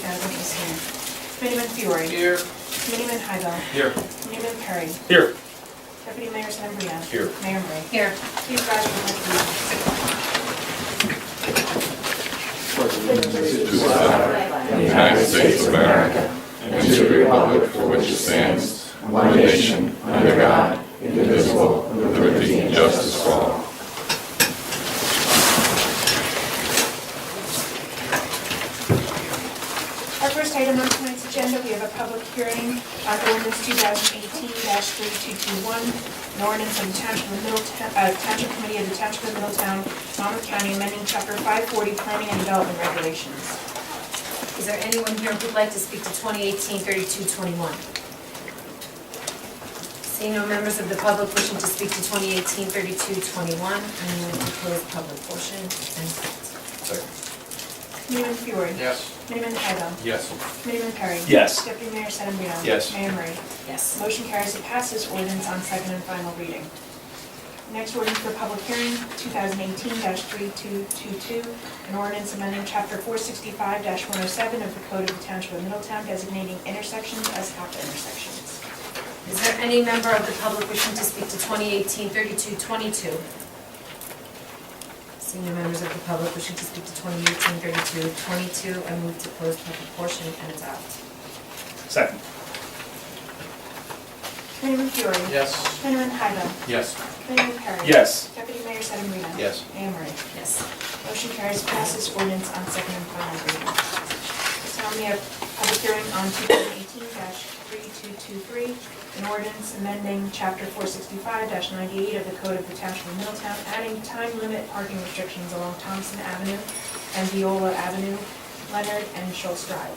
2018. Committeeman Fiore. Here. Committeeman Heidel. Here. Committeeman Perry. Here. Deputy Mayor Sedambrino. Here. Mayor Murray. Here. Please rise for the pledge of allegiance. To the flag of the United States of America, and to the republic for which it stands, one nation, under God, indivisible, with liberty and justice for all. Our first item on tonight's agenda, we have a public hearing on ordinance 2018-3221, an ordinance of the Township of Middletown, Township Committee of the Township of Middletown, Monmouth County, amending Chapter 540 Planning and Development Regulations. Is there anyone here who'd like to speak to 2018-3221? Seeing no members of the public wishing to speak to 2018-3221, I'm going to close public portion and Second. Committeeman Fiore. Yes. Committeeman Heidel. Yes. Committeeman Perry. Yes. Deputy Mayor Sedambrino. Yes. Mayor Murray. yes. Motion carries to pass this ordinance on second and final reading. Next ordinance for public hearing, 2018-3222, an ordinance amending Chapter 465-107 of the Code of the Township of Middletown, designating intersections as stop intersections. Is there any member of the public wishing to speak to 2018-3222? Seeing no members of the public wishing to speak to 2018-3222, I move to close public portion and adopt. Second. Committeeman Fiore. Yes. Committeeman Heidel. Yes. Committeeman Perry. Yes. Deputy Mayor Sedambrino. Yes. Mayor Murray. Yes. Motion carries to pass this ordinance on second and final reading. This time we have public hearing on 2018-3223, an ordinance amending Chapter 465-98 of the Code of the Township of Middletown, adding time limit parking restrictions along Thompson Avenue and Viola Avenue, Leonard and Schultz Drive.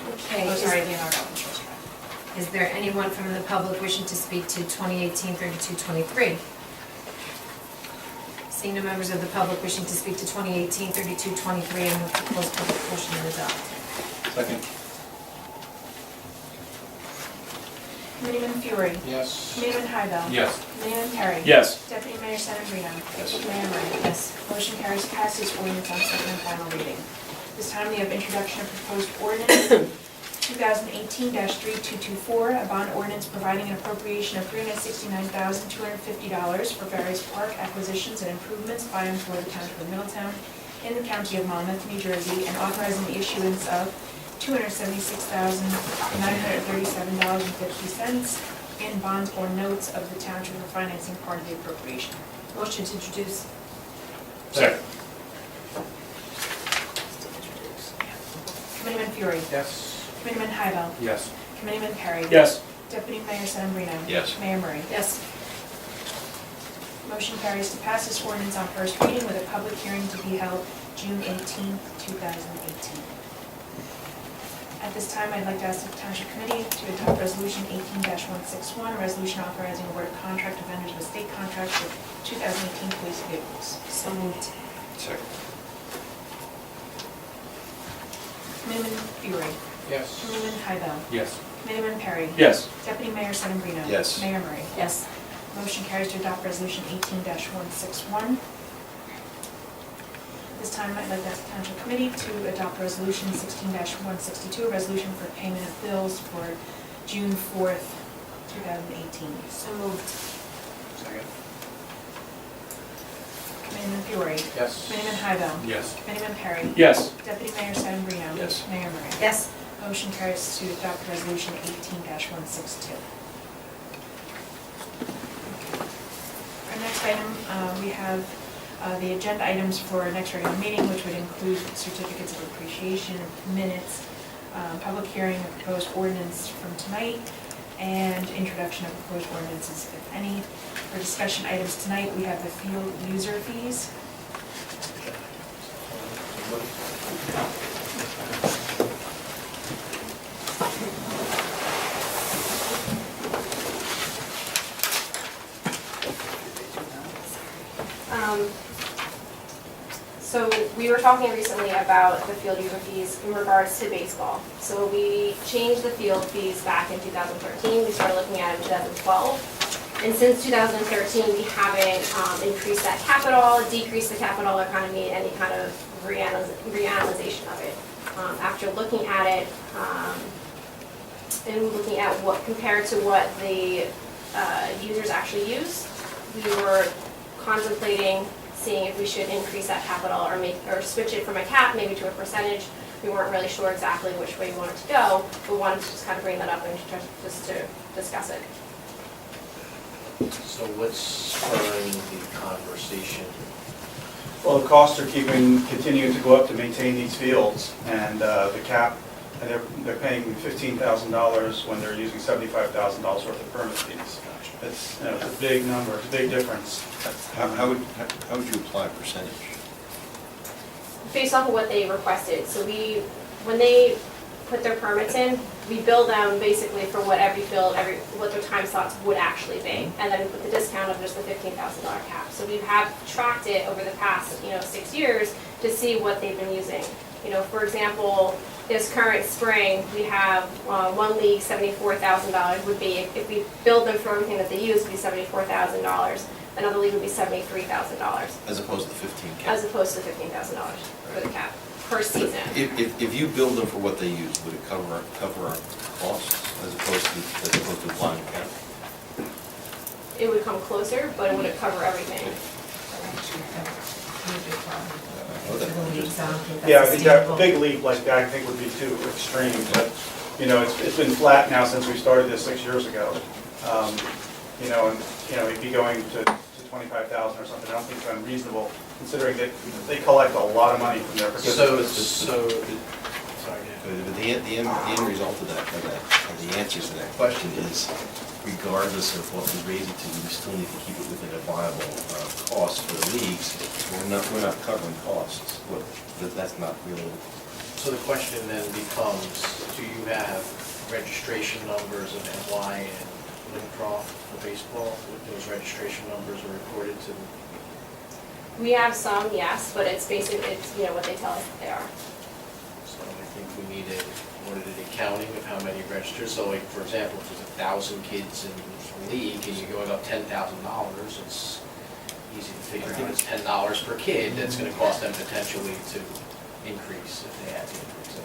Okay. Oh, sorry, Leonardo and Schultz Drive. Is there anyone from the public wishing to speak to 2018-3223? Seeing no members of the public wishing to speak to 2018-3223, I move to close public portion and adopt. Second. Committeeman Fiore. Yes. Committeeman Heidel. Yes. Committeeman Perry. Yes. Deputy Mayor Sedambrino. Yes. Mayor Murray. Yes. Motion carries to pass this ordinance on second and final reading. This time we have introduction of proposed ordinance 2018-3224, a bond ordinance providing an appropriation of $369,250 for various park acquisitions and improvements by and for the Township of Middletown in the County of Monmouth, New Jersey, and authorizing the issuance of $276,937.50 in bonds or notes of the Township for financing part of the appropriation. Motion to introduce. Second. Committeeman Fiore. Yes. Committeeman Heidel. Yes. Committeeman Perry. Yes. Deputy Mayor Sedambrino. Yes. Mayor Murray. Yes. Motion carries to pass this ordinance on first reading with a public hearing to be held June 18, 2018. At this time, I'd like to ask the Township Committee to adopt Resolution 18-161, a resolution authorizing award of contract to vendors with state contracts for 2018 police vehicles. So moved. Second. Committeeman Fiore. Yes. Committeeman Heidel. Yes. Committeeman Perry. Yes. Deputy Mayor Sedambrino. Yes. Mayor Murray. Yes. Motion carries to adopt Resolution 18-161. This time, I'd like to ask the Township Committee to adopt Resolution 16-162, a resolution for payment of bills for June 4th, 2018. So moved. Second. Committeeman Fiore. Yes. Committeeman Heidel. Yes. Committeeman Perry. Yes. Deputy Mayor Sedambrino. Yes. Mayor Murray. Yes. Motion carries to adopt Resolution 18-162. Our next item, we have the agenda items for our next regular meeting, which would include certificates of appreciation, minutes, public hearing of proposed ordinance from tonight, and introduction of proposed ordinances, if any. For discussion items tonight, we have the field user fees. So we were talking recently about the field user fees in regards to baseball. So we changed the field fees back in 2013. We started looking at it in 2012. And since 2013, we haven't increased that capital, decreased the capital, or kind of made any kind of reanalyzation of it. after looking at it, and looking at what, compared to what the users actually use, we were contemplating seeing if we should increase that capital or switch it from a cap maybe to a percentage. We weren't really sure exactly which way we wanted to go. We wanted to just kind of bring that up and just to discuss it. So what's spurring the conversation? Well, the costs are continuing to go up to maintain these fields, and the cap, and they're paying $15,000 when they're using $75,000 worth of permit fees. It's, it's a big number, it's a big difference. How would you apply a percentage? Based off of what they requested. So when they put their permits in, we bill them basically for what every field, what their time slots would actually be. And then with the discount of just the $15,000 cap. So we have tracked it over the past, 6 years to see what they've been using. For example, this current spring, we have one league, $74,000 would be, if we billed them for everything that they use, would be $74,000. Another league would be $73,000. As opposed to 15 cap? As opposed to $15,000 for the cap per season. If you build them for what they use, would it cover our costs as opposed to applying a cap? It would come closer, but it wouldn't cover everything. Yeah, I think that a big leap like that, I think would be too extreme, but, it's been flat now since we started this 6 years ago. It'd be going to 25,000 or something, I don't think it's unreasonable, considering that they collect a lot of money from their participants. Sorry, But the end result of that, or the answer to that question is, regardless of what we raise it to, we still need to keep it within a viable cost for the leagues. We're not covering costs. That's not really. So the question then becomes, do you have registration numbers of NY and Lincroft for baseball? Those registration numbers are recorded to the... We have some, yes, but it's basically, what they tell us that they are. So I think we need a accounting of how many registered. So like, for example, if there's 1,000 kids in the league and you're going up $10,000, it's easy to figure out it's $10 per kid that's going to cost them potentially to increase if they had to increase.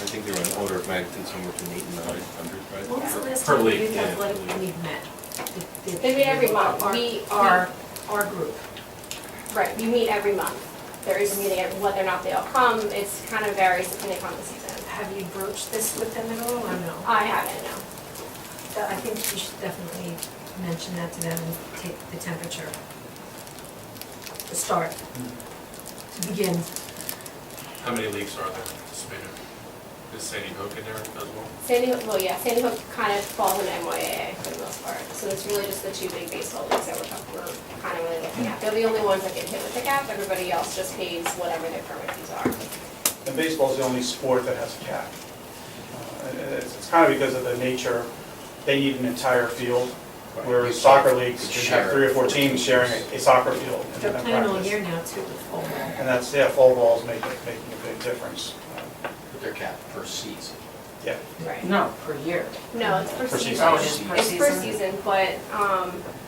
I think they're an order of magnitude somewhere between 800 and 900, right? When was the last Per time league, youth yeah. athletic league met? They meet every month. Our group. Right, we meet every month. There is a meeting, whether or not they all come, it's kind of varies depending on the season. Have you broached this with them at all, or no? I haven't, no. I think you should definitely mention that to them and take the temperature. To start, to begin. How many leagues are there participating? Is Sandy Hook in there as well? Sandy Hook kind of falls in MYAA for the most part. So it's really just the two big baseball leagues that we're kind of really looking at. They're the only ones that get hit with the cap. Everybody else just pays whatever their permit fees are. And baseball is the only sport that has a cap. It's kind of because of the nature, they need an entire field, whereas soccer leagues can have 3 or 4 teams sharing a soccer field. They're and playing all practice. year now too with fall ball. And that's, fall balls making a big difference. But they're capped per season. Yeah. Right. No, per year. No, it's per Per season. season. Oh, it is per It's per season? season, but,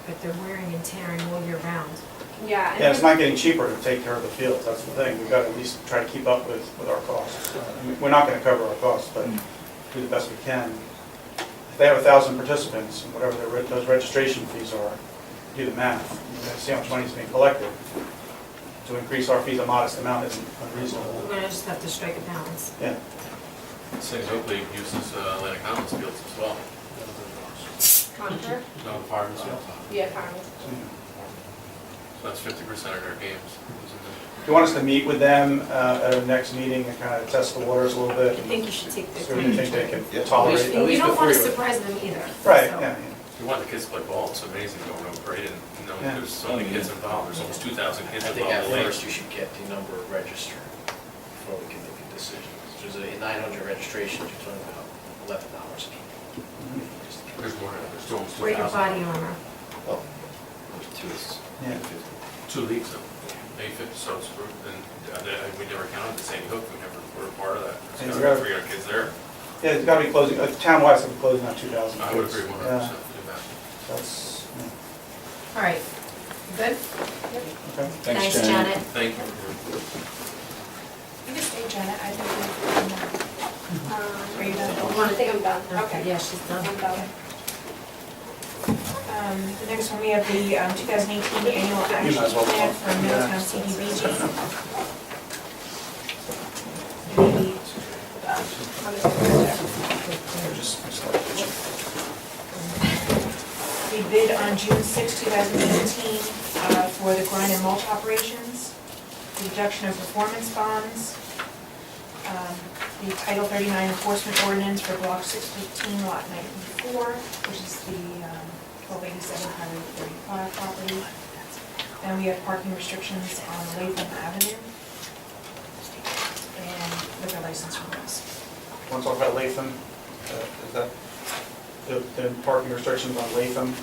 But they're wearing and tearing all year round. yeah. Yeah, it's not getting cheaper to take care of the fields, that's the thing. We've got to at least try to keep up with our costs. We're not going to cover our costs, but do the best we can. If they have 1,000 participants, and whatever those registration fees are, do the math. You see how much money is being collected. To increase our fees a modest amount isn't unreasonable. We're gonna just have to strike a balance. Yeah. Sandy Hook League uses Atlantic Commons fields as well. Contour? No, the Fireman's Field. Yeah, Carmen. So that's 50% of their games. Do you want us to meet with them at our next meeting and kind of test the waters a little I bit? think you should take the So we think they temperature. can tolerate it? And you don't want to before you- surprise them either. Right, so. yeah. You want the kids to play ball, it's amazing going over parade and, Yeah. there's so many kids involved, there's almost 2,000 kids I think involved at in the league. first you should get the number of registered before we can make a decision. There's a 900 registrations, you're talking about $11 a game. There's more, there's almost Greater 2,000. body armor. Well, there's two. Yeah. 2 leagues though, 850, so it's, and we never counted the Sandy Hook, we never were a part of that. And There's you got gotta- 300 kids there. Yeah, it's got to be closing, town-wide, it's going to be closing on 2,000 kids. I would agree 100% Yeah, with that. that's, All right, good? okay. Thanks, Janet. Thank you. You can stay, Janet, I think Are you done? I think I'm done. Okay, yeah, she's done. I'm done. The next one, we have the 2018 annual action might as well plan talk. for Middletown CDBG. We bid on June 6, 2018 for the grind and mulch operations, the reduction of performance bonds, the Title 39 enforcement ordinance for Block 615, Lot 94, which is the 1287 Highway 35 property. Then we have parking restrictions on Latham Avenue and liquor license renewals. Want to talk about Latham? Is that the parking restrictions on Latham?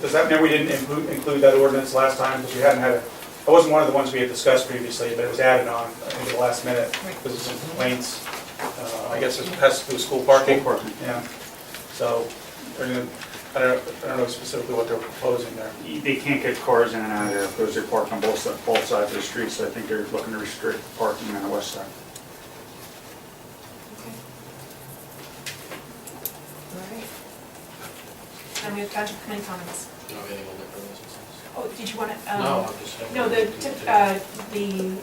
Does that mean we didn't include that ordinance last time? Because we hadn't had it, that wasn't one of the ones we had discussed previously, but it was added on, I think, at the last minute because of some complaints. I guess it has to do with school parking. Yeah. So, they're gonna, I don't know specifically what they're proposing there. They can't get cars in and out of there because they're parked on both sides of the street, so I think they're looking to restrict parking on the west side. Okay. All right. And we have Township committee comments. Do you have anything on liquor licenses? Oh, did you want to? No, I'm just. No, the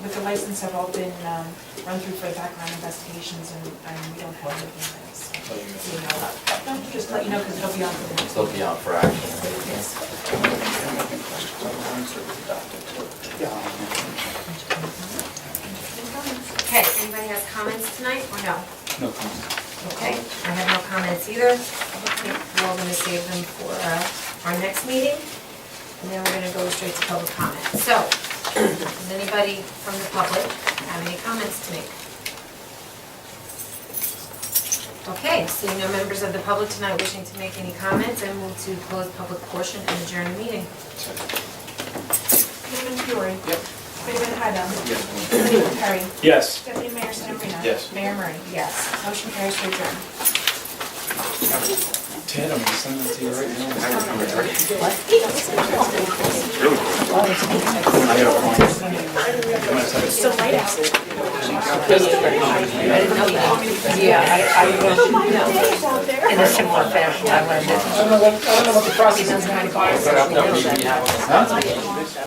liquor license have all been run through for the background investigations, and we don't have anything else. Oh, you got it. So, no, just let you know, because it'll be on for the next. They'll be out for action. Yes. Okay, anybody has comments tonight or no? No comments. Okay, I have no comments either. We're all gonna save them for our next meeting. And then we're gonna go straight to public comment. So, does anybody from the public have any comments to make? Okay, seeing no members of the public tonight wishing to make any comments, I move to close public portion and adjourn the meeting. Committeeman Fiore. Yep. Committeeman Hyde. Yes. Committeeman Perry. Yes. Deputy Mayor Sedambrino. Yes. Mayor Murray. Yes. Motion carries to adjourn. Ted, I'm gonna send that to you right now. So light out. Yeah, I in a similar fashion, I learned it. I don't know what the process is.